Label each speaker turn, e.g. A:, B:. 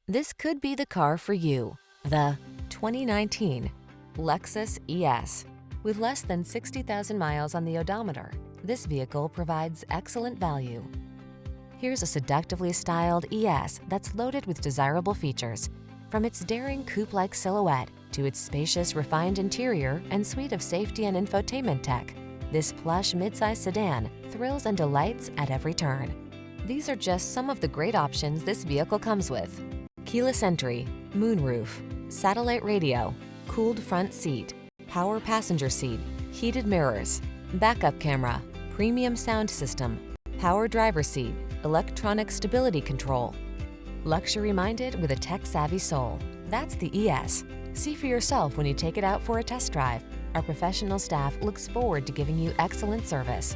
A: This could be the car for you. The 2019 Lexus ES. With less than 60,000 miles on the odometer, this vehicle provides excellent value. Here's a seductively styled ES that's loaded with desirable features. From its daring coupe-like silhouette to its spacious, refined interior and suite of safety and infotainment tech, this plush midsize sedan thrills and delights at every turn. These are just some of the great options this vehicle comes with: keyless entry, moonroof, satellite radio, cooled front seat, power passenger seat, heated mirrors, backup camera, premium sound system, power driver seat, electronic stability control. Luxury-minded with a tech-savvy soul. That's the ES. See for yourself when you take it out for a test drive. Our professional staff looks forward to giving you excellent service.